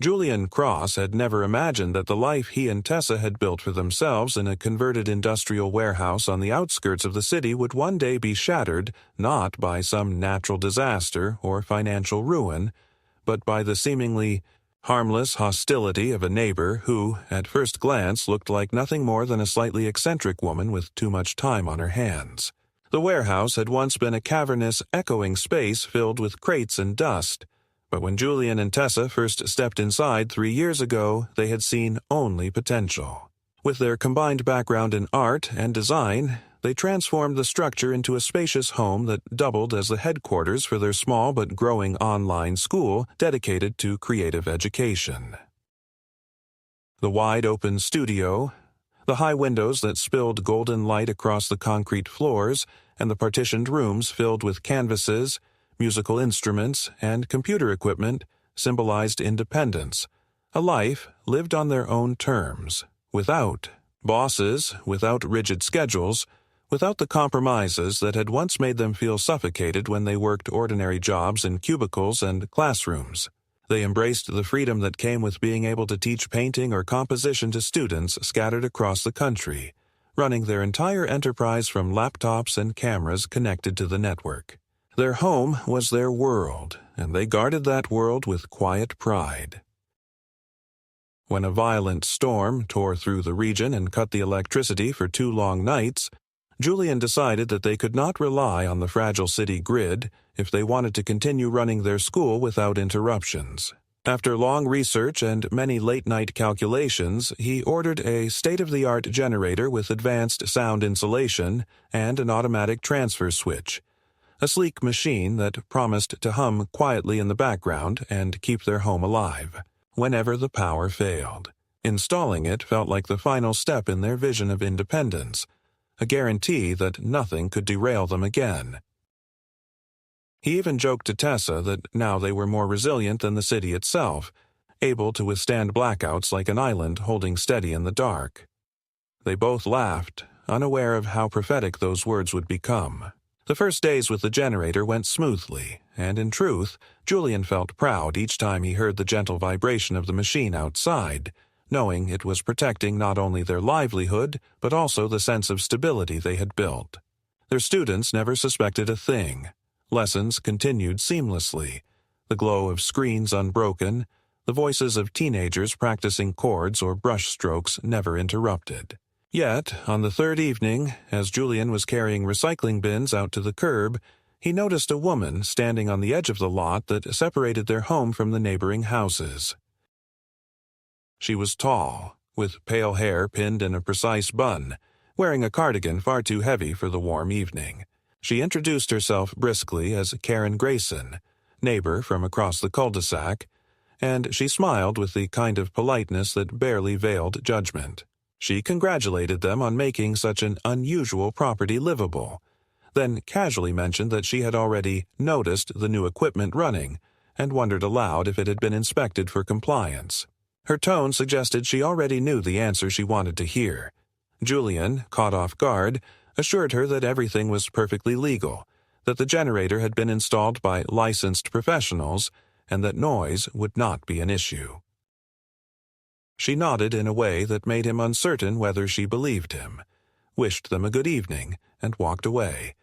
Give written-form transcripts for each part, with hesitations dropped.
Julian Cross had never imagined that the life he and Tessa had built for themselves in a converted industrial warehouse on the outskirts of the city would one day be shattered not by some natural disaster or financial ruin, but by the seemingly harmless hostility of a neighbor who, at first glance, looked like nothing more than a slightly eccentric woman with too much time on her hands. The warehouse had once been a cavernous, echoing space filled with crates and dust, but when Julian and Tessa first stepped inside 3 years ago, they had seen only potential. With their combined background in art and design, they transformed the structure into a spacious home that doubled as the headquarters for their small but growing online school dedicated to creative education. The wide-open studio, the high windows that spilled golden light across the concrete floors, and the partitioned rooms filled with canvases, musical instruments, and computer equipment symbolized independence, a life lived on their own terms, without bosses, without rigid schedules, without the compromises that had once made them feel suffocated when they worked ordinary jobs in cubicles and classrooms. They embraced the freedom that came with being able to teach painting or composition to students scattered across the country, running their entire enterprise from laptops and cameras connected to the network. Their home was their world, and they guarded that world with quiet pride. When a violent storm tore through the region and cut the electricity for 2 long nights, Julian decided that they could not rely on the fragile city grid if they wanted to continue running their school without interruptions. After long research and many late-night calculations, he ordered a state-of-the-art generator with advanced sound insulation and an automatic transfer switch, a sleek machine that promised to hum quietly in the background and keep their home alive whenever the power failed. Installing it felt like the final step in their vision of independence, a guarantee that nothing could derail them again. He even joked to Tessa that now they were more resilient than the city itself, able to withstand blackouts like an island holding steady in the dark. They both laughed, unaware of how prophetic those words would become. The first days with the generator went smoothly, and in truth, Julian felt proud each time he heard the gentle vibration of the machine outside, knowing it was protecting not only their livelihood, but also the sense of stability they had built. Their students never suspected a thing. Lessons continued seamlessly, the glow of screens unbroken, the voices of teenagers practicing chords or brush strokes never interrupted. Yet, on the 3rd evening, as Julian was carrying recycling bins out to the curb, he noticed a woman standing on the edge of the lot that separated their home from the neighboring houses. She was tall, with pale hair pinned in a precise bun, wearing a cardigan far too heavy for the warm evening. She introduced herself briskly as Karen Grayson, neighbor from across the cul-de-sac, and she smiled with the kind of politeness that barely veiled judgment. She congratulated them on making such an unusual property livable, then casually mentioned that she had already noticed the new equipment running and wondered aloud if it had been inspected for compliance. Her tone suggested she already knew the answer she wanted to hear. Julian, caught off guard, assured her that everything was perfectly legal, that the generator had been installed by licensed professionals, and that noise would not be an issue. She nodded in a way that made him uncertain whether she believed him, wished them a good evening, and walked away,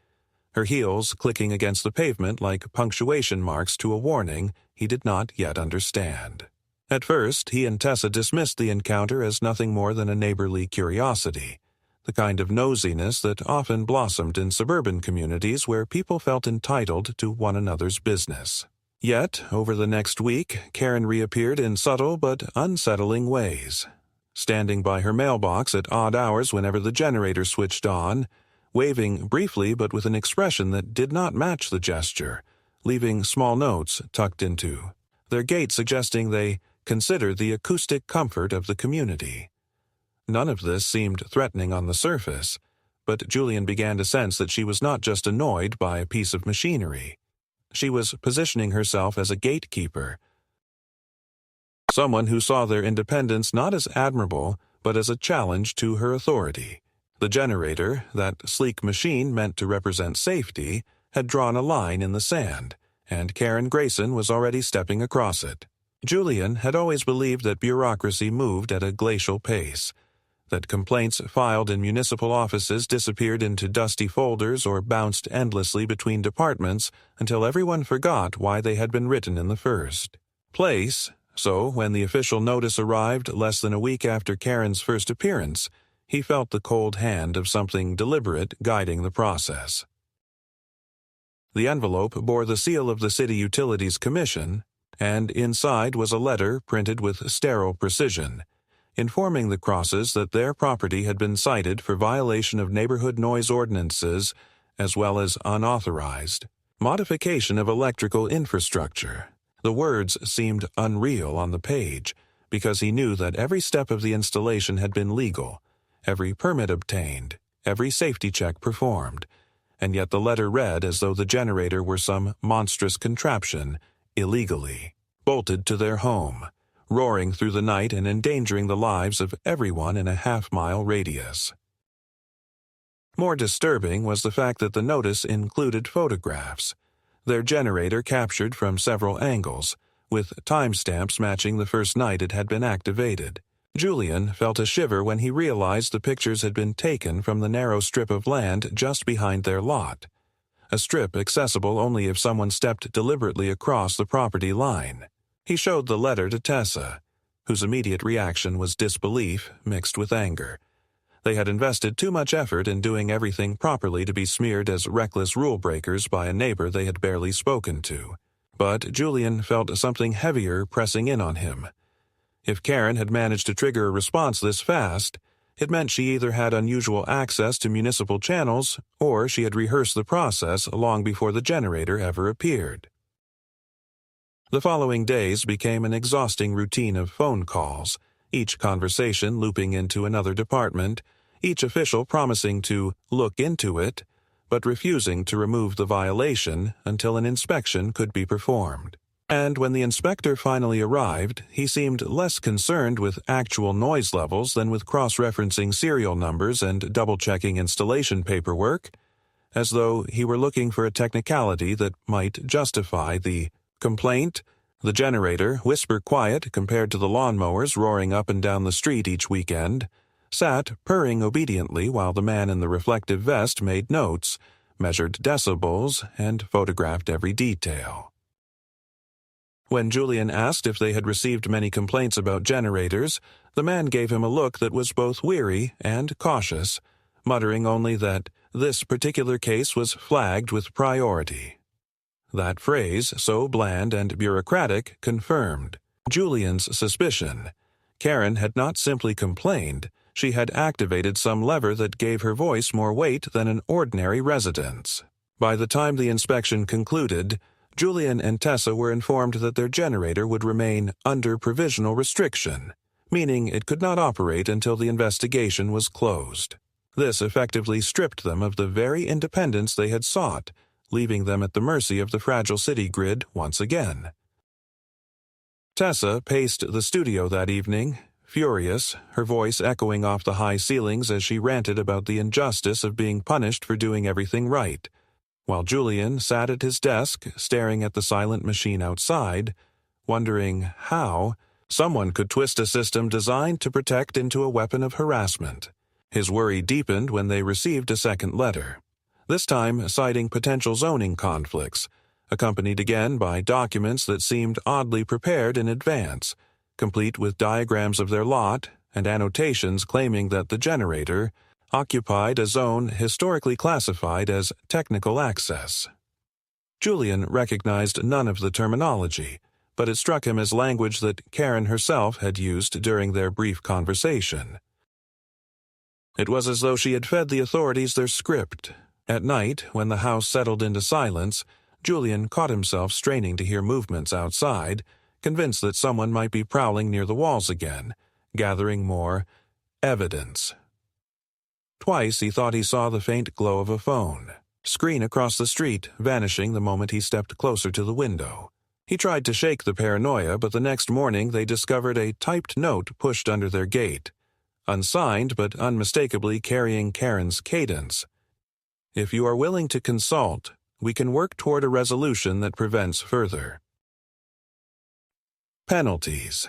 her heels clicking against the pavement like punctuation marks to a warning he did not yet understand. At first, he and Tessa dismissed the encounter as nothing more than a neighborly curiosity, the kind of nosiness that often blossomed in suburban communities where people felt entitled to one another's business. Yet, over the next week, Karen reappeared in subtle but unsettling ways, standing by her mailbox at odd hours whenever the generator switched on, waving briefly but with an expression that did not match the gesture, leaving small notes tucked into their gait suggesting they considered the acoustic comfort of the community. None of this seemed threatening on the surface, but Julian began to sense that she was not just annoyed by a piece of machinery. She was positioning herself as a gatekeeper, someone who saw their independence not as admirable, but as a challenge to her authority. The generator, that sleek machine meant to represent safety, had drawn a line in the sand, and Karen Grayson was already stepping across it. Julian had always believed that bureaucracy moved at a glacial pace, that complaints filed in municipal offices disappeared into dusty folders or bounced endlessly between departments until everyone forgot why they had been written in the first place. So, when the official notice arrived less than a week after Karen's first appearance, he felt the cold hand of something deliberate guiding the process. The envelope bore the seal of the City Utilities Commission, and inside was a letter printed with sterile precision, informing the Crosses that their property had been cited for violation of neighborhood noise ordinances as well as unauthorized modification of electrical infrastructure. The words seemed unreal on the page, because he knew that every step of the installation had been legal, every permit obtained, every safety check performed, and yet the letter read as though the generator were some monstrous contraption, illegally bolted to their home, roaring through the night and endangering the lives of everyone in a half-mile radius. More disturbing was the fact that the notice included photographs, their generator captured from several angles, with timestamps matching the first night it had been activated. Julian felt a shiver when he realized the pictures had been taken from the narrow strip of land just behind their lot, a strip accessible only if someone stepped deliberately across the property line. He showed the letter to Tessa, whose immediate reaction was disbelief mixed with anger. They had invested too much effort in doing everything properly to be smeared as reckless rule breakers by a neighbor they had barely spoken to. But Julian felt something heavier pressing in on him. If Karen had managed to trigger a response this fast, it meant she either had unusual access to municipal channels or she had rehearsed the process long before the generator ever appeared. The following days became an exhausting routine of phone calls, each conversation looping into another department, each official promising to look into it, but refusing to remove the violation until an inspection could be performed. And when the inspector finally arrived, he seemed less concerned with actual noise levels than with cross-referencing serial numbers and double-checking installation paperwork, as though he were looking for a technicality that might justify the complaint. The generator, whisper quiet compared to the lawnmowers roaring up and down the street each weekend, sat purring obediently while the man in the reflective vest made notes, measured decibels, and photographed every detail. When Julian asked if they had received many complaints about generators, the man gave him a look that was both weary and cautious, muttering only that this particular case was flagged with priority. That phrase, so bland and bureaucratic, confirmed Julian's suspicion. Karen had not simply complained, she had activated some lever that gave her voice more weight than an ordinary resident's. By the time the inspection concluded, Julian and Tessa were informed that their generator would remain under provisional restriction, meaning it could not operate until the investigation was closed. This effectively stripped them of the very independence they had sought, leaving them at the mercy of the fragile city grid once again. Tessa paced the studio that evening, furious, her voice echoing off the high ceilings as she ranted about the injustice of being punished for doing everything right, while Julian sat at his desk staring at the silent machine outside, wondering how someone could twist a system designed to protect into a weapon of harassment. His worry deepened when they received a second letter, this time citing potential zoning conflicts, accompanied again by documents that seemed oddly prepared in advance, complete with diagrams of their lot and annotations claiming that the generator occupied a zone historically classified as technical access. Julian recognized none of the terminology, but it struck him as language that Karen herself had used during their brief conversation. It was as though she had fed the authorities their script. At night, when the house settled into silence, Julian caught himself straining to hear movements outside, convinced that someone might be prowling near the walls again, gathering more evidence. Twice he thought he saw the faint glow of a phone screen across the street, vanishing the moment he stepped closer to the window. He tried to shake the paranoia, but the next morning they discovered a typed note pushed under their gate, unsigned but unmistakably carrying Karen's cadence. If you are willing to consult, we can work toward a resolution that prevents further Penalties.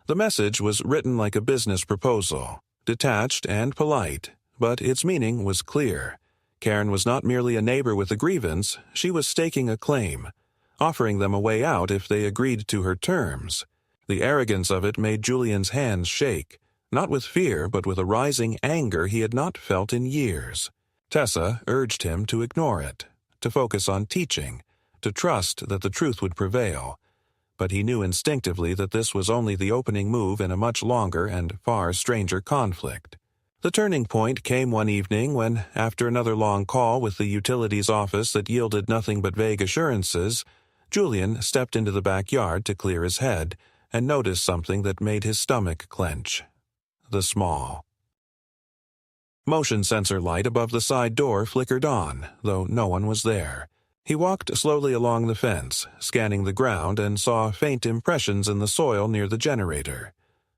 The message was written like a business proposal, detached and polite, but its meaning was clear. Karen was not merely a neighbor with a grievance, she was staking a claim, offering them a way out if they agreed to her terms. The arrogance of it made Julian's hands shake, not with fear but with a rising anger he had not felt in years. Tessa urged him to ignore it, to focus on teaching, to trust that the truth would prevail. But he knew instinctively that this was only the opening move in a much longer and far stranger conflict. The turning point came one evening when, after another long call with the utilities office that yielded nothing but vague assurances, Julian stepped into the backyard to clear his head and noticed something that made his stomach clench. The small motion sensor light above the side door flickered on, though no one was there. He walked slowly along the fence, scanning the ground, and saw faint impressions in the soil near the generator.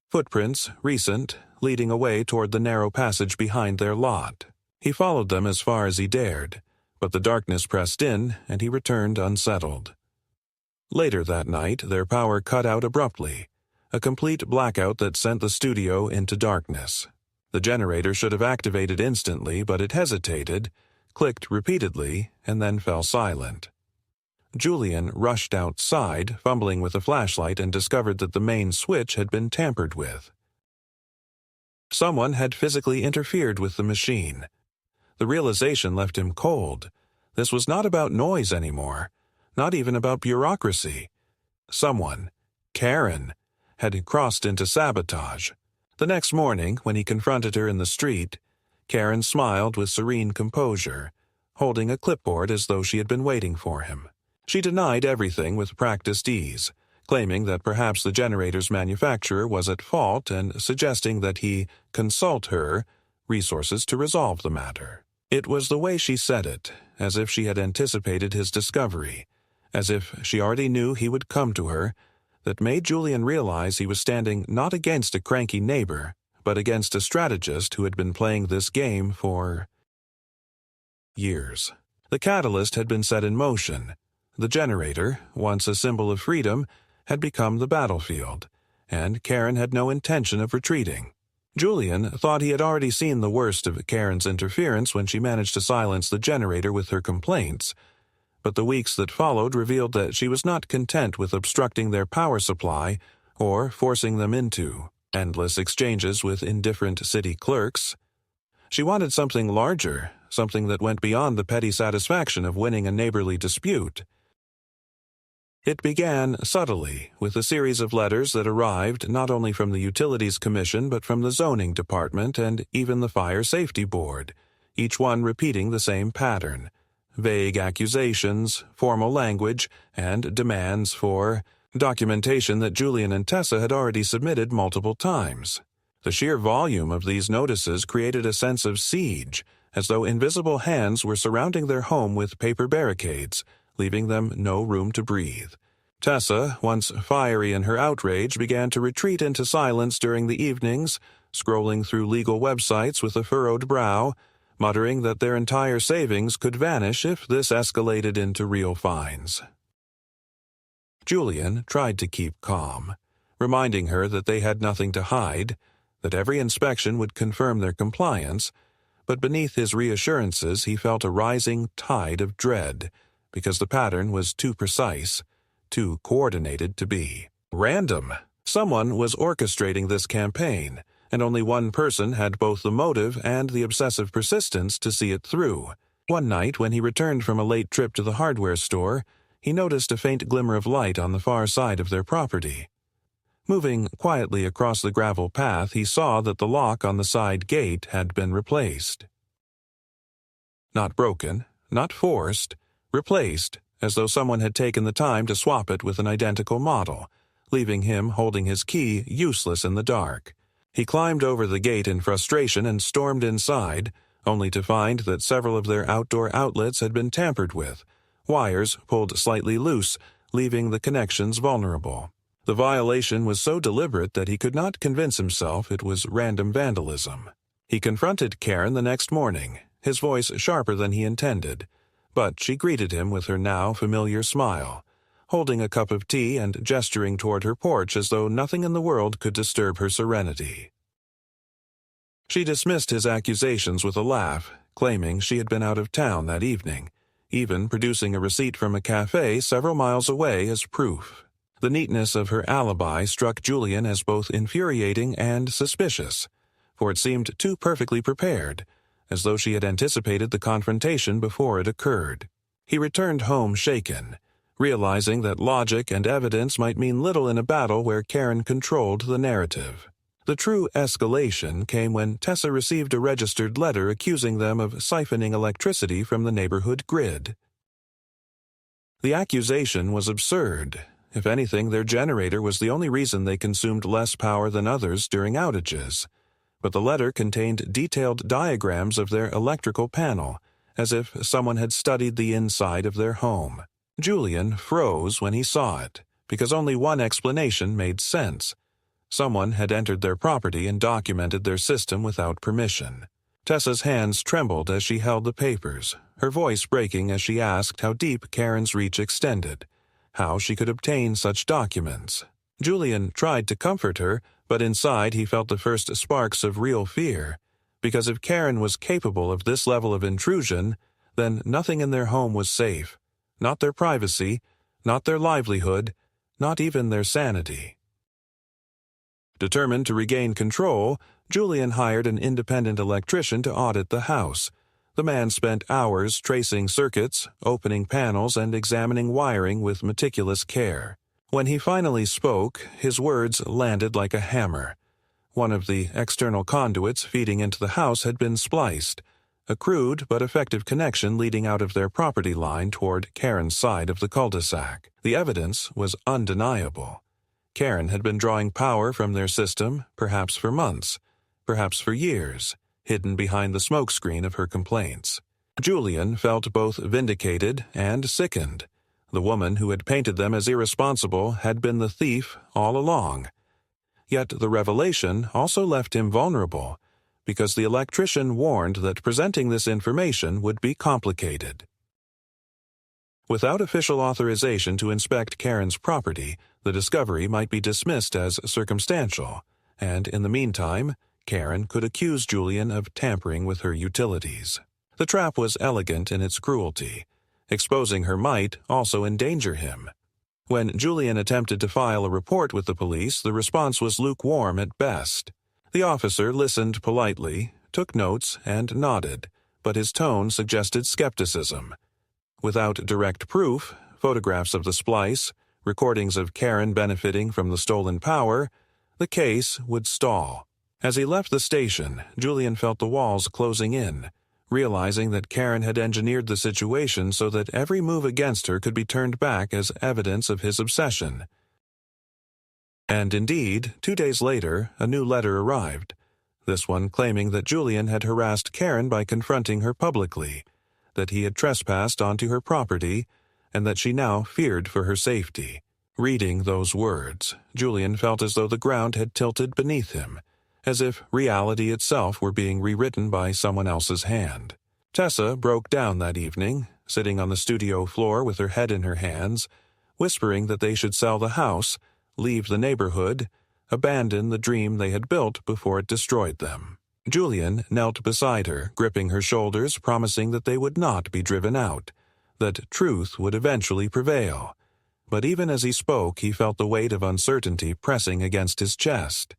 Footprints, recent, leading away toward the narrow passage behind their lot. He followed them as far as he dared, but the darkness pressed in, and he returned unsettled. Later that night, their power cut out abruptly, a complete blackout that sent the studio into darkness. The generator should have activated instantly, but it hesitated, clicked repeatedly, and then fell silent. Julian rushed outside, fumbling with a flashlight, and discovered that the main switch had been tampered with. Someone had physically interfered with the machine. The realization left him cold. This was not about noise anymore, not even about bureaucracy. Someone, Karen, had crossed into sabotage. The next morning, when he confronted her in the street, Karen smiled with serene composure, holding a clipboard as though she had been waiting for him. She denied everything with practiced ease, claiming that perhaps the generator's manufacturer was at fault and suggesting that he consult her resources to resolve the matter. It was the way she said it, as if she had anticipated his discovery, as if she already knew he would come to her, that made Julian realize he was standing not against a cranky neighbor, but against a strategist who had been playing this game for years. The catalyst had been set in motion. The generator, once a symbol of freedom, had become the battlefield, and Karen had no intention of retreating. Julian thought he had already seen the worst of Karen's interference when she managed to silence the generator with her complaints, but the weeks that followed revealed that she was not content with obstructing their power supply or forcing them into endless exchanges with indifferent city clerks. She wanted something larger, something that went beyond the petty satisfaction of winning a neighborly dispute. It began subtly, with a series of letters that arrived not only from the Utilities Commission but from the Zoning Department and even the Fire Safety Board, each one repeating the same pattern: vague accusations, formal language, and demands for documentation that Julian and Tessa had already submitted multiple times. The sheer volume of these notices created a sense of siege, as though invisible hands were surrounding their home with paper barricades, leaving them no room to breathe. Tessa, once fiery in her outrage, began to retreat into silence during the evenings, scrolling through legal websites with a furrowed brow, muttering that their entire savings could vanish if this escalated into real fines. Julian tried to keep calm, reminding her that they had nothing to hide, that every inspection would confirm their compliance, but beneath his reassurances he felt a rising tide of dread, because the pattern was too precise, too coordinated to be random. Someone was orchestrating this campaign, and only one person had both the motive and the obsessive persistence to see it through. One night, when he returned from a late trip to the hardware store, he noticed a faint glimmer of light on the far side of their property. Moving quietly across the gravel path, he saw that the lock on the side gate had been replaced. Not broken, not forced, replaced, as though someone had taken the time to swap it with an identical model, leaving him holding his key useless in the dark. He climbed over the gate in frustration and stormed inside, only to find that several of their outdoor outlets had been tampered with, wires pulled slightly loose, leaving the connections vulnerable. The violation was so deliberate that he could not convince himself it was random vandalism. He confronted Karen the next morning, his voice sharper than he intended, but she greeted him with her now familiar smile, holding a cup of tea and gesturing toward her porch as though nothing in the world could disturb her serenity. She dismissed his accusations with a laugh, claiming she had been out of town that evening, even producing a receipt from a cafe several miles away as proof. The neatness of her alibi struck Julian as both infuriating and suspicious, for it seemed too perfectly prepared, as though she had anticipated the confrontation before it occurred. He returned home shaken, realizing that logic and evidence might mean little in a battle where Karen controlled the narrative. The true escalation came when Tessa received a registered letter accusing them of siphoning electricity from the neighborhood grid. The accusation was absurd. If anything, their generator was the only reason they consumed less power than others during outages. But the letter contained detailed diagrams of their electrical panel, as if someone had studied the inside of their home. Julian froze when he saw it, because only one explanation made sense. Someone had entered their property and documented their system without permission. Tessa's hands trembled as she held the papers, her voice breaking as she asked how deep Karen's reach extended, how she could obtain such documents. Julian tried to comfort her, but inside he felt the first sparks of real fear, because if Karen was capable of this level of intrusion, then nothing in their home was safe, not their privacy, not their livelihood, not even their sanity. Determined to regain control, Julian hired an independent electrician to audit the house. The man spent hours tracing circuits, opening panels, and examining wiring with meticulous care. When he finally spoke, his words landed like a hammer. One of the external conduits feeding into the house had been spliced, a crude but effective connection leading out of their property line toward Karen's side of the cul-de-sac. The evidence was undeniable. Karen had been drawing power from their system, perhaps for months, perhaps for years, hidden behind the smokescreen of her complaints. Julian felt both vindicated and sickened. The woman who had painted them as irresponsible had been the thief all along. Yet the revelation also left him vulnerable, because the electrician warned that presenting this information would be complicated. Without official authorization to inspect Karen's property, the discovery might be dismissed as circumstantial, and in the meantime, Karen could accuse Julian of tampering with her utilities. The trap was elegant in its cruelty. Exposing her might also endanger him. When Julian attempted to file a report with the police, the response was lukewarm at best. The officer listened politely, took notes, and nodded, but his tone suggested skepticism. Without direct proof, photographs of the splice, recordings of Karen benefiting from the stolen power, the case would stall. As he left the station, Julian felt the walls closing in, realizing that Karen had engineered the situation so that every move against her could be turned back as evidence of his obsession. And indeed, 2 days later, a new letter arrived, this one claiming that Julian had harassed Karen by confronting her publicly, that he had trespassed onto her property, and that she now feared for her safety. Reading those words, Julian felt as though the ground had tilted beneath him, as if reality itself were being rewritten by someone else's hand. Tessa broke down that evening, sitting on the studio floor with her head in her hands, whispering that they should sell the house, leave the neighborhood, abandon the dream they had built before it destroyed them. Julian knelt beside her, gripping her shoulders, promising that they would not be driven out, that truth would eventually prevail. But even as he spoke, he felt the weight of uncertainty pressing against his chest.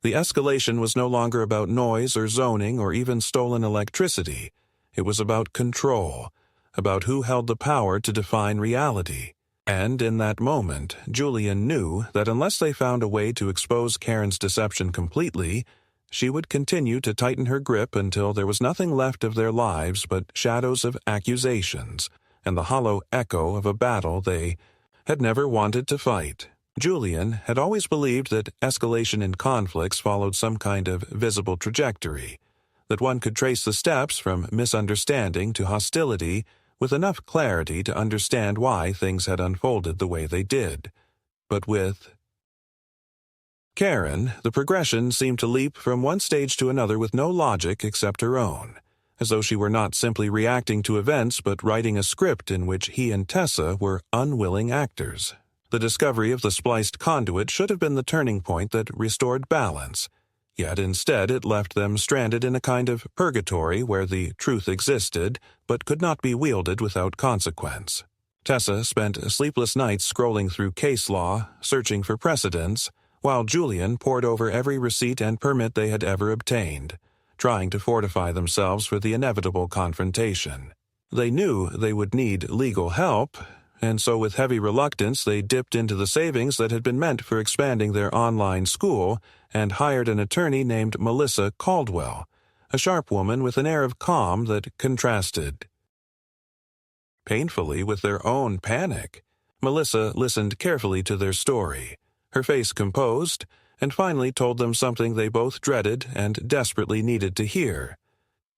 The escalation was no longer about noise or zoning or even stolen electricity. It was about control, about who held the power to define reality. And in that moment, Julian knew that unless they found a way to expose Karen's deception completely, she would continue to tighten her grip until there was nothing left of their lives but shadows of accusations and the hollow echo of a battle they had never wanted to fight. Julian had always believed that escalation in conflicts followed some kind of visible trajectory, that one could trace the steps from misunderstanding to hostility with enough clarity to understand why things had unfolded the way they did. But with Karen, the progression seemed to leap from one stage to another with no logic except her own. as though she were not simply reacting to events but writing a script in which he and Tessa were unwilling actors. The discovery of the spliced conduit should have been the turning point that restored balance, yet instead it left them stranded in a kind of purgatory where the truth existed but could not be wielded without consequence. Tessa spent sleepless nights scrolling through case law, searching for precedents, while Julian pored over every receipt and permit they had ever obtained, trying to fortify themselves for the inevitable confrontation. They knew they would need legal help, and so with heavy reluctance they dipped into the savings that had been meant for expanding their online school and hired an attorney named Melissa Caldwell, a sharp woman with an air of calm that contrasted painfully with their own panic. Melissa listened carefully to their story, her face composed, and finally told them something they both dreaded and desperately needed to hear.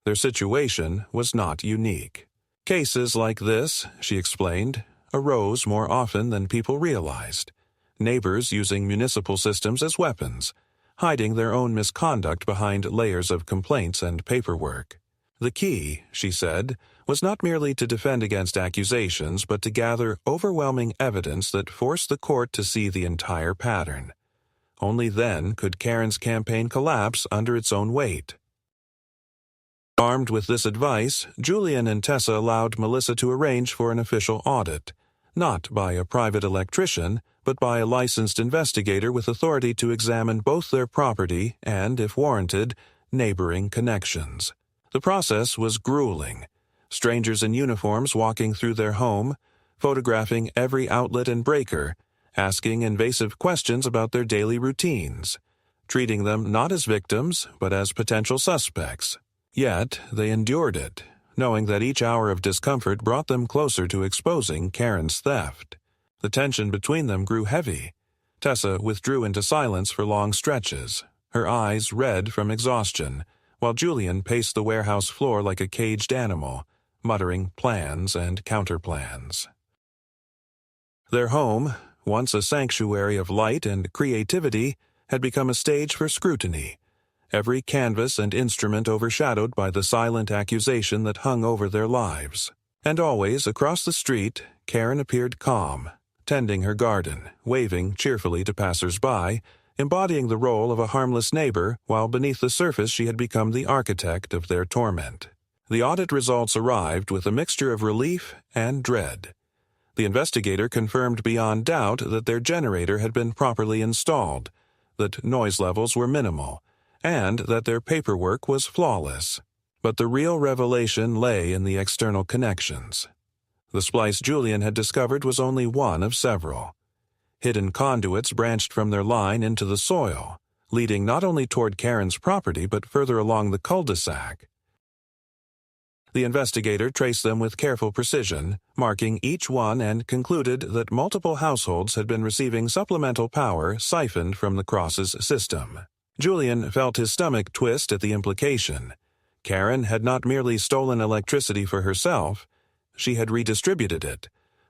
Their situation was not unique. Cases like this, she explained, arose more often than people realized. Neighbors using municipal systems as weapons, hiding their own misconduct behind layers of complaints and paperwork. The key, she said, was not merely to defend against accusations, but to gather overwhelming evidence that forced the court to see the entire pattern. Only then could Karen's campaign collapse under its own weight. Armed with this advice, Julian and Tessa allowed Melissa to arrange for an official audit, not by a private electrician, but by a licensed investigator with authority to examine both their property and, if warranted, neighboring connections. The process was grueling. Strangers in uniforms walking through their home, photographing every outlet and breaker, asking invasive questions about their daily routines, treating them not as victims, but as potential suspects. Yet they endured it, knowing that each hour of discomfort brought them closer to exposing Karen's theft. The tension between them grew heavy. Tessa withdrew into silence for long stretches, her eyes red from exhaustion, while Julian paced the warehouse floor like a caged animal, muttering plans and counterplans. Their home, once a sanctuary of light and creativity, had become a stage for scrutiny, every canvas and instrument overshadowed by the silent accusation that hung over their lives. And always, across the street, Karen appeared calm, tending her garden, waving cheerfully to passers-by, embodying the role of a harmless neighbor, while beneath the surface she had become the architect of their torment. The audit results arrived with a mixture of relief and dread. The investigator confirmed beyond doubt that their generator had been properly installed, that noise levels were minimal, and that their paperwork was flawless. But the real revelation lay in the external connections. The splice Julian had discovered was only one of several. Hidden conduits branched from their line into the soil, leading not only toward Karen's property but further along the cul-de-sac. The investigator traced them with careful precision, marking each one, and concluded that multiple households had been receiving supplemental power siphoned from the Cross's system. Julian felt his stomach twist at the implication. Karen had not merely stolen electricity for herself, she had redistributed it,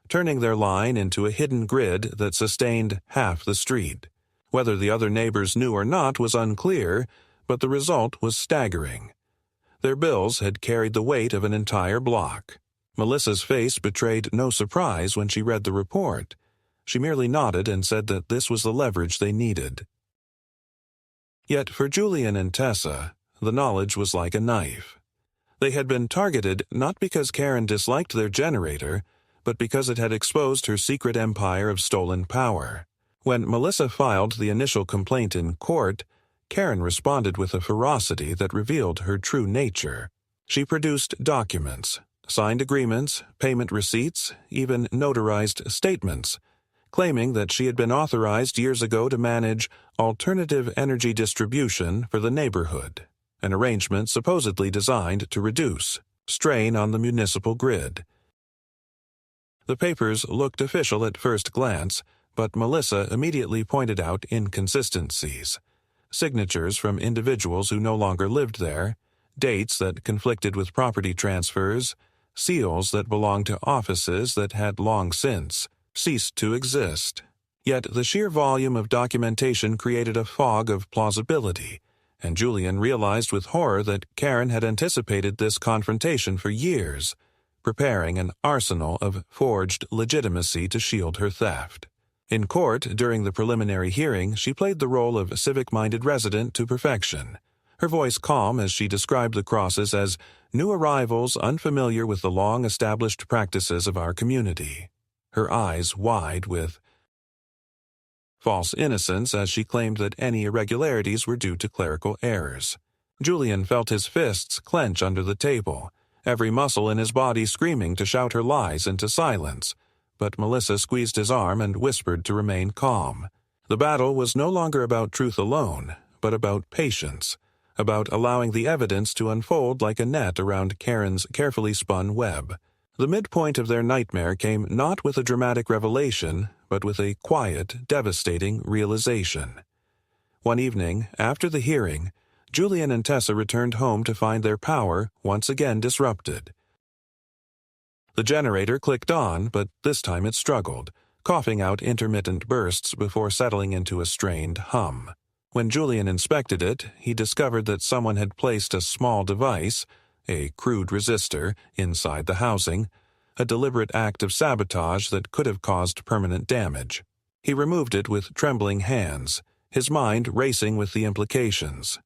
turning their line into a hidden grid that sustained half the street. Whether the other neighbors knew or not was unclear, but the result was staggering. Their bills had carried the weight of an entire block. Melissa's face betrayed no surprise when she read the report. She merely nodded and said that this was the leverage they needed. Yet for Julian and Tessa, the knowledge was like a knife. They had been targeted not because Karen disliked their generator, but because it had exposed her secret empire of stolen power. When Melissa filed the initial complaint in court, Karen responded with a ferocity that revealed her true nature. She produced documents, signed agreements, payment receipts, even notarized statements, claiming that she had been authorized years ago to manage alternative energy distribution for the neighborhood, an arrangement supposedly designed to reduce strain on the municipal grid. The papers looked official at first glance, but Melissa immediately pointed out inconsistencies. Signatures from individuals who no longer lived there, dates that conflicted with property transfers, seals that belonged to offices that had long since ceased to exist. Yet the sheer volume of documentation created a fog of plausibility, and Julian realized with horror that Karen had anticipated this confrontation for years, preparing an arsenal of forged legitimacy to shield her theft. In court, during the preliminary hearing, she played the role of civic-minded resident to perfection, her voice calm as she described the Crosses as new arrivals unfamiliar with the long-established practices of our community, her eyes wide with false innocence as she claimed that any irregularities were due to clerical errors. Julian felt his fists clench under the table, every muscle in his body screaming to shout her lies into silence, but Melissa squeezed his arm and whispered to remain calm. The battle was no longer about truth alone, but about patience, about allowing the evidence to unfold like a net around Karen's carefully spun web. The midpoint of their nightmare came not with a dramatic revelation, but with a quiet, devastating realization. One evening, after the hearing, Julian and Tessa returned home to find their power once again disrupted. The generator clicked on, but this time it struggled, coughing out intermittent bursts before settling into a strained hum. When Julian inspected it, he discovered that someone had placed a small device, a crude resistor, inside the housing, a deliberate act of sabotage that could have caused permanent damage. He removed it with trembling hands, his mind racing with the implications.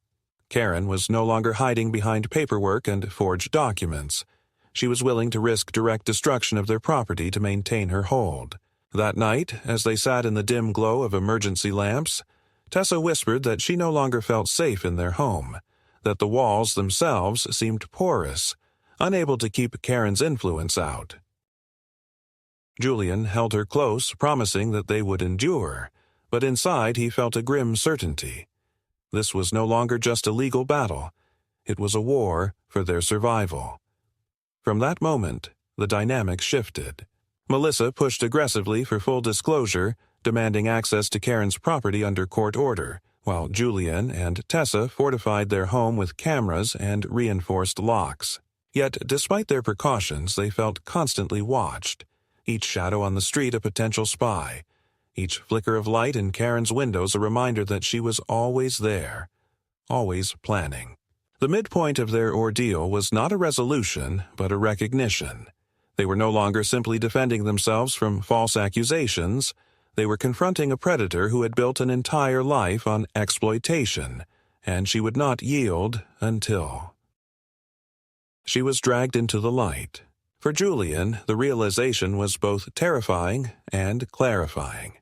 Karen was no longer hiding behind paperwork and forged documents. She was willing to risk direct destruction of their property to maintain her hold. That night, as they sat in the dim glow of emergency lamps, Tessa whispered that she no longer felt safe in their home, that the walls themselves seemed porous, unable to keep Karen's influence out. Julian held her close, promising that they would endure, but inside he felt a grim certainty. This was no longer just a legal battle. It was a war for their survival. From that moment, the dynamic shifted. Melissa pushed aggressively for full disclosure, demanding access to Karen's property under court order, while Julian and Tessa fortified their home with cameras and reinforced locks. Yet, despite their precautions, they felt constantly watched, each shadow on the street a potential spy, each flicker of light in Karen's windows a reminder that she was always there, always planning. The midpoint of their ordeal was not a resolution, but a recognition. They were no longer simply defending themselves from false accusations. They were confronting a predator who had built an entire life on exploitation, and she would not yield until she was dragged into the light. For Julian, the realization was both terrifying and clarifying.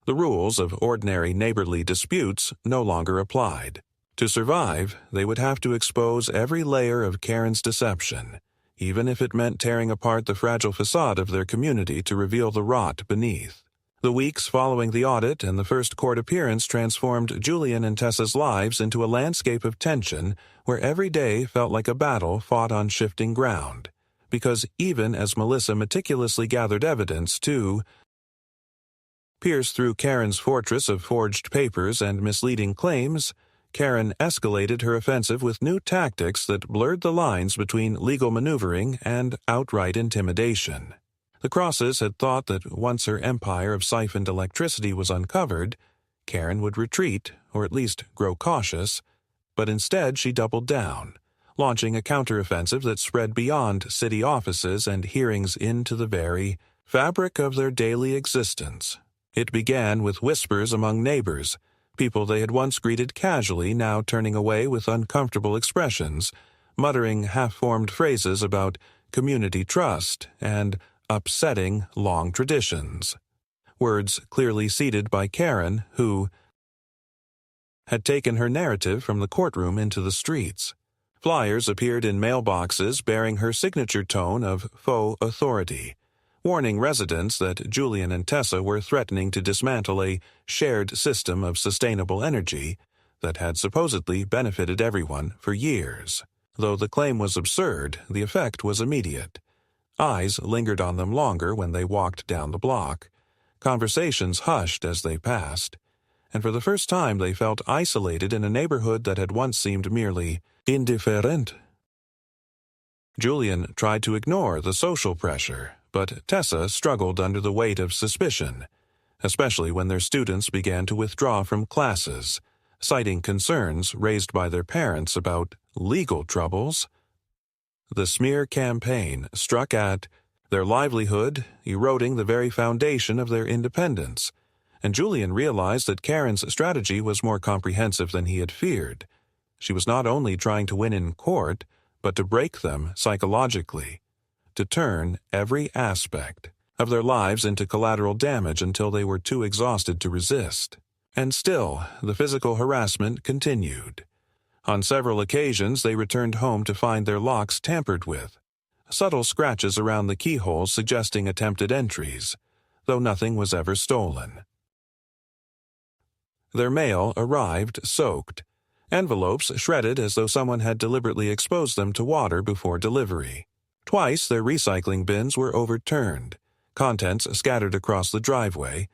The rules of ordinary neighborly disputes no longer applied. To survive, they would have to expose every layer of Karen's deception, even if it meant tearing apart the fragile facade of their community to reveal the rot beneath. The weeks following the audit and the first court appearance transformed Julian and Tessa's lives into a landscape of tension where every day felt like a battle fought on shifting ground. Because even as Melissa meticulously gathered evidence to pierce through Karen's fortress of forged papers and misleading claims, Karen escalated her offensive with new tactics that blurred the lines between legal maneuvering and outright intimidation. The Crosses had thought that once her empire of siphoned electricity was uncovered, Karen would retreat, or at least grow cautious, but instead she doubled down, launching a counteroffensive that spread beyond city offices and hearings into the very fabric of their daily existence. It began with whispers among neighbors, people they had once greeted casually now turning away with uncomfortable expressions, muttering half-formed phrases about community trust and upsetting long traditions. Words clearly seeded by Karen, who had taken her narrative from the courtroom into the streets. Flyers appeared in mailboxes bearing her signature tone of faux authority, warning residents that Julian and Tessa were threatening to dismantle a shared system of sustainable energy that had supposedly benefited everyone for years. Though the claim was absurd, the effect was immediate. Eyes lingered on them longer when they walked down the block. Conversations hushed as they passed, and for the first time they felt isolated in a neighborhood that had once seemed merely indifferent. Julian tried to ignore the social pressure, but Tessa struggled under the weight of suspicion, especially when their students began to withdraw from classes, citing concerns raised by their parents about legal troubles. The smear campaign struck at their livelihood, eroding the very foundation of their independence, and Julian realized that Karen's strategy was more comprehensive than he had feared. She was not only trying to win in court, but to break them psychologically, to turn every aspect of their lives into collateral damage until they were too exhausted to resist. And still, the physical harassment continued. On several occasions, they returned home to find their locks tampered with, subtle scratches around the keyholes suggesting attempted entries, though nothing was ever stolen. Their mail arrived soaked, envelopes shredded as though someone had deliberately exposed them to water before delivery. Twice their recycling bins were overturned, contents scattered across the driveway,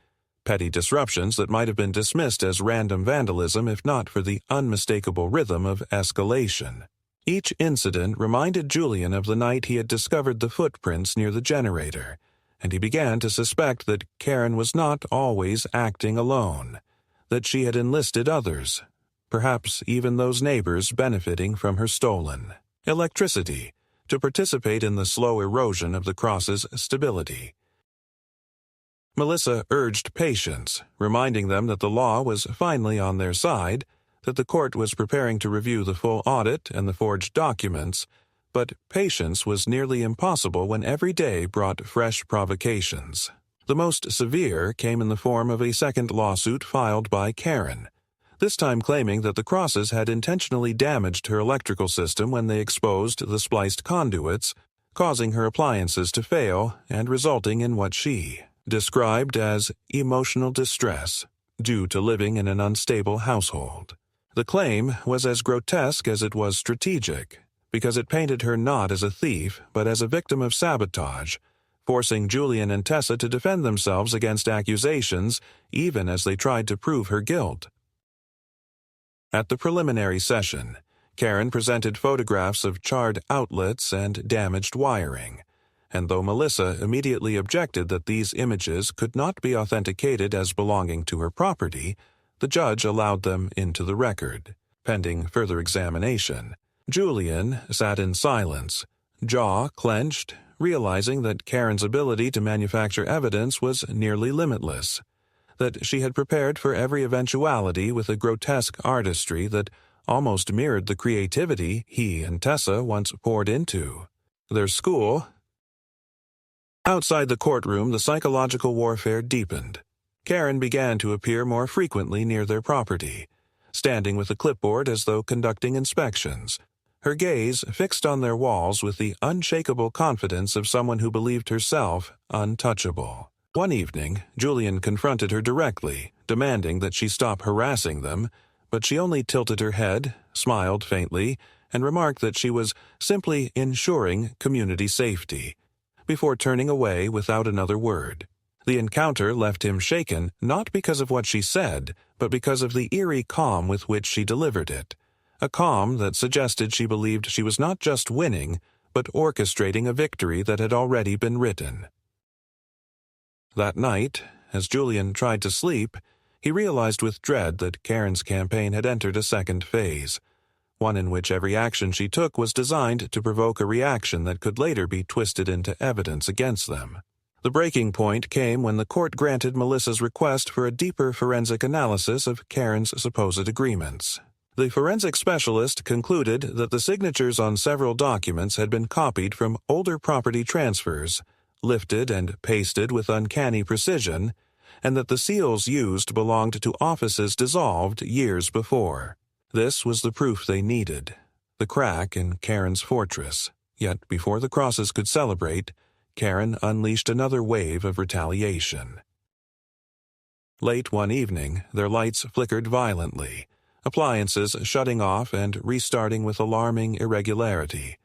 petty disruptions that might have been dismissed as random vandalism if not for the unmistakable rhythm of escalation. Each incident reminded Julian of the night he had discovered the footprints near the generator, and he began to suspect that Karen was not always acting alone, that she had enlisted others, perhaps even those neighbors benefiting from her stolen electricity, to participate in the slow erosion of the cross's stability. Melissa urged patience, reminding them that the law was finally on their side, that the court was preparing to review the full audit and the forged documents, but patience was nearly impossible when every day brought fresh provocations. The most severe came in the form of a second lawsuit filed by Karen, this time claiming that the Crosses had intentionally damaged her electrical system when they exposed the spliced conduits, causing her appliances to fail and resulting in what she described as emotional distress due to living in an unstable household. The claim was as grotesque as it was strategic, because it painted her not as a thief but as a victim of sabotage, forcing Julian and Tessa to defend themselves against accusations even as they tried to prove her guilt. At the preliminary session, Karen presented photographs of charred outlets and damaged wiring, and though Melissa immediately objected that these images could not be authenticated as belonging to her property, the judge allowed them into the record, pending further examination. Julian sat in silence, jaw clenched, realizing that Karen's ability to manufacture evidence was nearly limitless, that she had prepared for every eventuality with a grotesque artistry that almost mirrored the creativity he and Tessa once poured into their school. Outside the courtroom, the psychological warfare deepened. Karen began to appear more frequently near their property, standing with a clipboard as though conducting inspections, her gaze fixed on their walls with the unshakable confidence of someone who believed herself untouchable. One evening, Julian confronted her directly, demanding that she stop harassing them, but she only tilted her head, smiled faintly, and remarked that she was simply ensuring community safety, before turning away without another word. The encounter left him shaken not because of what she said, but because of the eerie calm with which she delivered it, a calm that suggested she believed she was not just winning, but orchestrating a victory that had already been written. That night, as Julian tried to sleep, he realized with dread that Karen's campaign had entered a second phase, one in which every action she took was designed to provoke a reaction that could later be twisted into evidence against them. The breaking point came when the court granted Melissa's request for a deeper forensic analysis of Karen's supposed agreements. The forensic specialist concluded that the signatures on several documents had been copied from older property transfers, lifted and pasted with uncanny precision, and that the seals used belonged to offices dissolved years before. This was the proof they needed, the crack in Karen's fortress. Yet before the Crosses could celebrate, Karen unleashed another wave of retaliation. Late one evening, their lights flickered violently, appliances shutting off and restarting with alarming irregularity,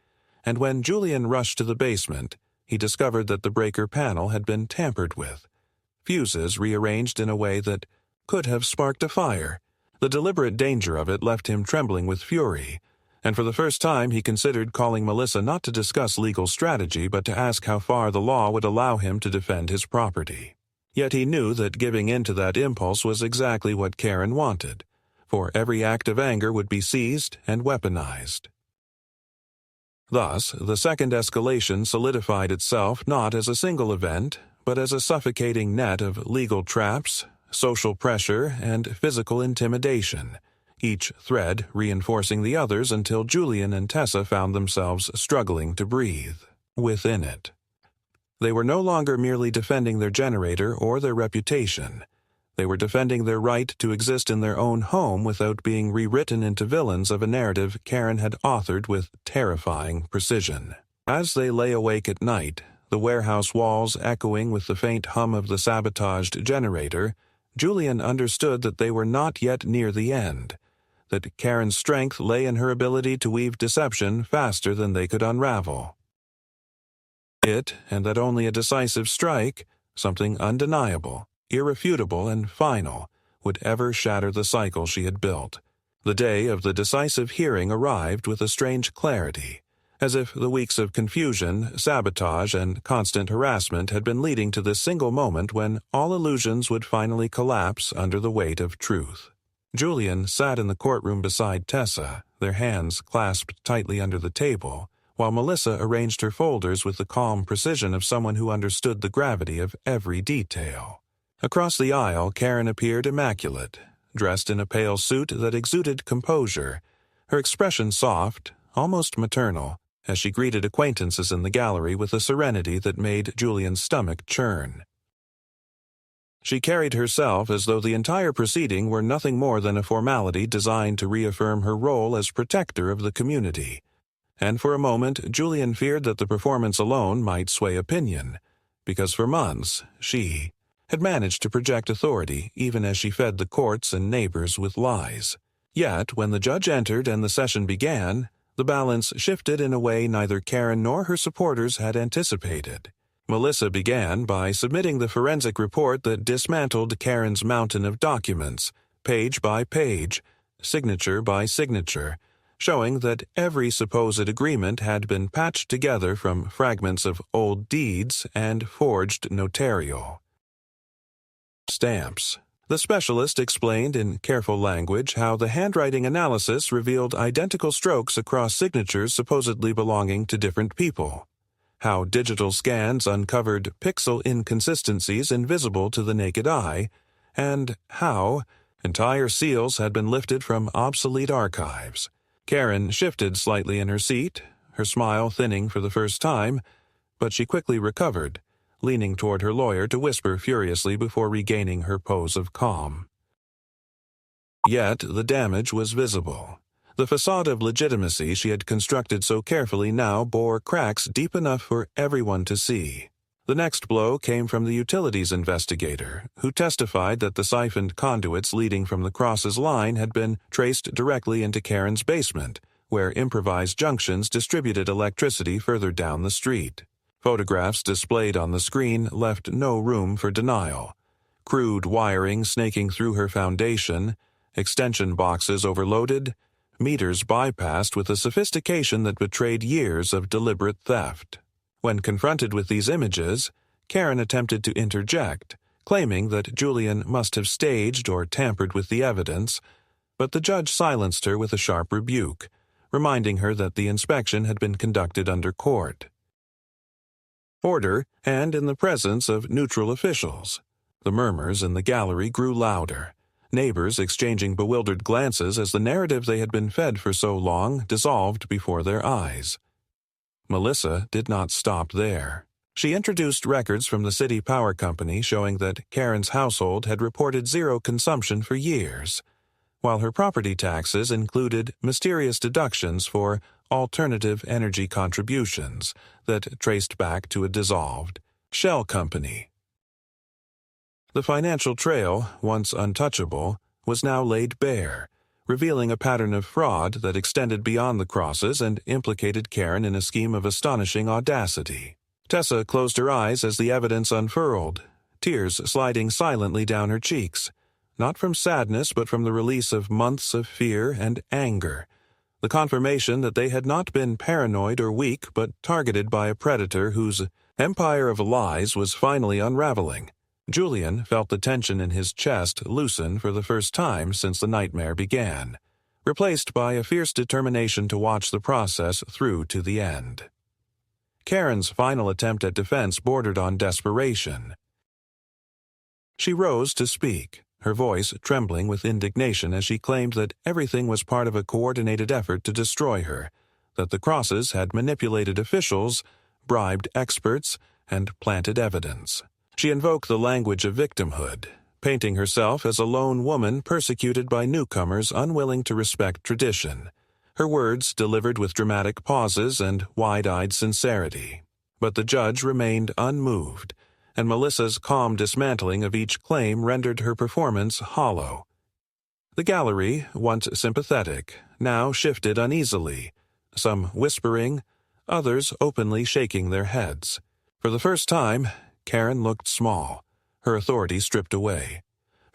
and when Julian rushed to the basement, he discovered that the breaker panel had been tampered with, fuses rearranged in a way that could have sparked a fire. The deliberate danger of it left him trembling with fury, and for the first time he considered calling Melissa not to discuss legal strategy but to ask how far the law would allow him to defend his property. Yet he knew that giving in to that impulse was exactly what Karen wanted, for every act of anger would be seized and weaponized. Thus, the second escalation solidified itself not as a single event, but as a suffocating net of legal traps, social pressure, and physical intimidation, each thread reinforcing the others until Julian and Tessa found themselves struggling to breathe within it. They were no longer merely defending their generator or their reputation. They were defending their right to exist in their own home without being rewritten into villains of a narrative Karen had authored with terrifying precision. As they lay awake at night, the warehouse walls echoing with the faint hum of the sabotaged generator, Julian understood that they were not yet near the end, that Karen's strength lay in her ability to weave deception faster than they could unravel. It, and that only a decisive strike, something undeniable, irrefutable, and final, would ever shatter the cycle she had built. The day of the decisive hearing arrived with a strange clarity, as if the weeks of confusion, sabotage, and constant harassment had been leading to this single moment when all illusions would finally collapse under the weight of truth. Julian sat in the courtroom beside Tessa, their hands clasped tightly under the table, while Melissa arranged her folders with the calm precision of someone who understood the gravity of every detail. Across the aisle, Karen appeared immaculate, dressed in a pale suit that exuded composure, her expression soft, almost maternal, as she greeted acquaintances in the gallery with a serenity that made Julian's stomach churn. She carried herself as though the entire proceeding were nothing more than a formality designed to reaffirm her role as protector of the community. And for a moment, Julian feared that the performance alone might sway opinion, because for months, she had managed to project authority even as she fed the courts and neighbors with lies. Yet, when the judge entered and the session began, the balance shifted in a way neither Karen nor her supporters had anticipated. Melissa began by submitting the forensic report that dismantled Karen's mountain of documents, page by page, signature by signature, showing that every supposed agreement had been patched together from fragments of old deeds and forged notarial stamps. The specialist explained in careful language how the handwriting analysis revealed identical strokes across signatures supposedly belonging to different people, how digital scans uncovered pixel inconsistencies invisible to the naked eye, and how entire seals had been lifted from obsolete archives. Karen shifted slightly in her seat, her smile thinning for the first time, but she quickly recovered, leaning toward her lawyer to whisper furiously before regaining her pose of calm. Yet the damage was visible. The facade of legitimacy she had constructed so carefully now bore cracks deep enough for everyone to see. The next blow came from the utilities investigator, who testified that the siphoned conduits leading from the Cross's line had been traced directly into Karen's basement, where improvised junctions distributed electricity further down the street. Photographs displayed on the screen left no room for denial. Crude wiring snaking through her foundation, extension boxes overloaded, meters bypassed with a sophistication that betrayed years of deliberate theft. When confronted with these images, Karen attempted to interject, claiming that Julian must have staged or tampered with the evidence, but the judge silenced her with a sharp rebuke, reminding her that the inspection had been conducted under court order and in the presence of neutral officials. The murmurs in the gallery grew louder, neighbors exchanging bewildered glances as the narrative they had been fed for so long dissolved before their eyes. Melissa did not stop there. She introduced records from the city power company showing that Karen's household had reported zero consumption for years, while her property taxes included mysterious deductions for alternative energy contributions that traced back to a dissolved shell company. The financial trail, once untouchable, was now laid bare, revealing a pattern of fraud that extended beyond the Crosses and implicated Karen in a scheme of astonishing audacity. Tessa closed her eyes as the evidence unfurled, tears sliding silently down her cheeks, not from sadness but from the release of months of fear and anger, the confirmation that they had not been paranoid or weak but targeted by a predator whose empire of lies was finally unraveling, Julian felt the tension in his chest loosen for the first time since the nightmare began, replaced by a fierce determination to watch the process through to the end. Karen's final attempt at defense bordered on desperation. She rose to speak, her voice trembling with indignation as she claimed that everything was part of a coordinated effort to destroy her, that the Crosses had manipulated officials, bribed experts, and planted evidence. She invoked the language of victimhood, painting herself as a lone woman persecuted by newcomers unwilling to respect tradition, her words delivered with dramatic pauses and wide-eyed sincerity. But the judge remained unmoved, and Melissa's calm dismantling of each claim rendered her performance hollow. The gallery, once sympathetic, now shifted uneasily, some whispering, others openly shaking their heads. For the first time, Karen looked small, her authority stripped away,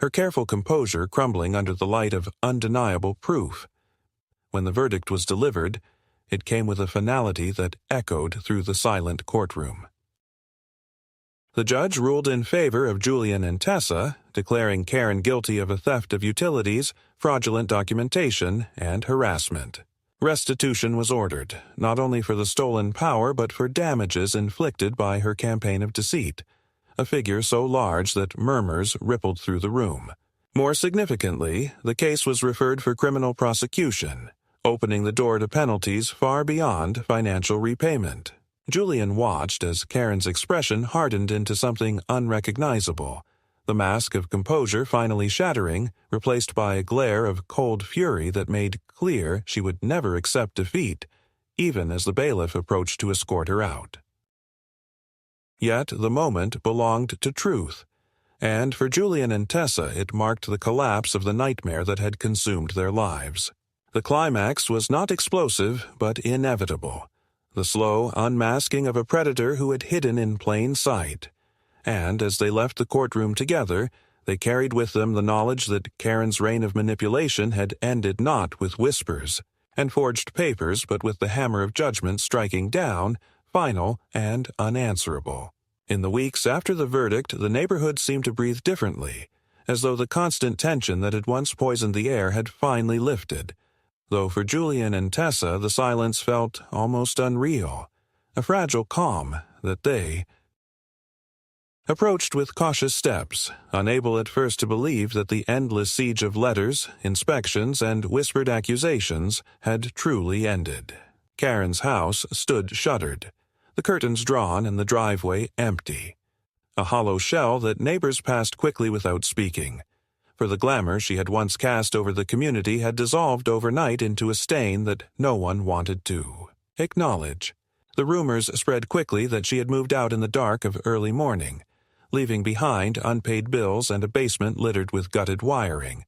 her careful composure crumbling under the light of undeniable proof. When the verdict was delivered, it came with a finality that echoed through the silent courtroom. The judge ruled in favor of Julian and Tessa, declaring Karen guilty of a theft of utilities, fraudulent documentation, and harassment. Restitution was ordered, not only for the stolen power but for damages inflicted by her campaign of deceit, a figure so large that murmurs rippled through the room. More significantly, the case was referred for criminal prosecution, opening the door to penalties far beyond financial repayment. Julian watched as Karen's expression hardened into something unrecognizable, the mask of composure finally shattering, replaced by a glare of cold fury that made clear she would never accept defeat, even as the bailiff approached to escort her out. Yet the moment belonged to truth, and for Julian and Tessa it marked the collapse of the nightmare that had consumed their lives. The climax was not explosive, but inevitable, the slow unmasking of a predator who had hidden in plain sight. And as they left the courtroom together, they carried with them the knowledge that Karen's reign of manipulation had ended not with whispers and forged papers, but with the hammer of judgment striking down, final and unanswerable. In the weeks after the verdict, the neighborhood seemed to breathe differently, as though the constant tension that had once poisoned the air had finally lifted, though for Julian and Tessa the silence felt almost unreal, a fragile calm that they approached with cautious steps, unable at first to believe that the endless siege of letters, inspections, and whispered accusations had truly ended. Karen's house stood shuttered, the curtains drawn and the driveway empty, a hollow shell that neighbors passed quickly without speaking, for the glamour she had once cast over the community had dissolved overnight into a stain that no one wanted to acknowledge. The rumors spread quickly that she had moved out in the dark of early morning, leaving behind unpaid bills and a basement littered with gutted wiring,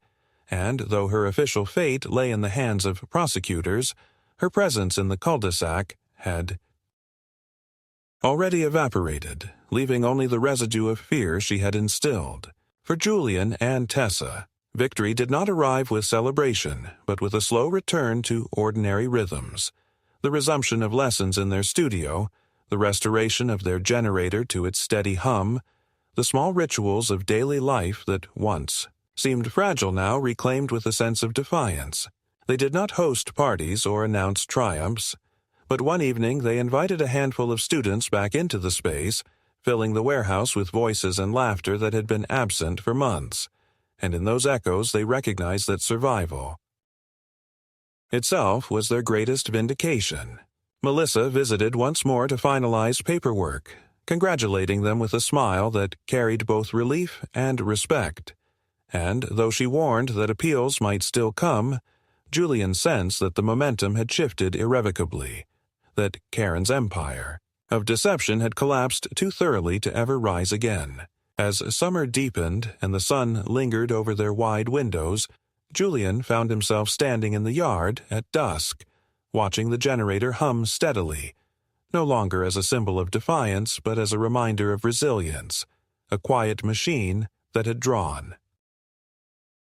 and though her official fate lay in the hands of prosecutors, her presence in the cul-de-sac had already evaporated, leaving only the residue of fear she had instilled. For Julian and Tessa, victory did not arrive with celebration, but with a slow return to ordinary rhythms, the resumption of lessons in their studio, the restoration of their generator to its steady hum, the small rituals of daily life that once seemed fragile now reclaimed with a sense of defiance. They did not host parties or announce triumphs, but one evening they invited a handful of students back into the space, filling the warehouse with voices and laughter that had been absent for months, and in those echoes they recognized that survival itself was their greatest vindication. Melissa visited once more to finalize paperwork, congratulating them with a smile that carried both relief and respect. And though she warned that appeals might still come, Julian sensed that the momentum had shifted irrevocably, that Karen's empire of deception had collapsed too thoroughly to ever rise again. As summer deepened and the sun lingered over their wide windows, Julian found himself standing in the yard at dusk, watching the generator hum steadily, no longer as a symbol of defiance but as a reminder of resilience, a quiet machine that had drawn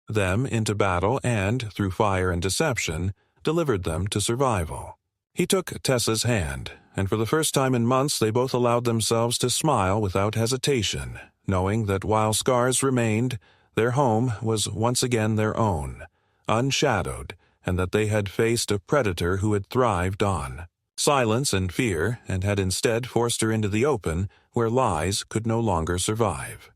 them into battle and, through fire and deception, delivered them to survival. He took Tessa's hand, and for the first time in months they both allowed themselves to smile without hesitation, knowing that while scars remained, their home was once again their own, unshadowed, and that they had faced a predator who had thrived on silence and fear, and had instead forced her into the open, where lies could no longer survive.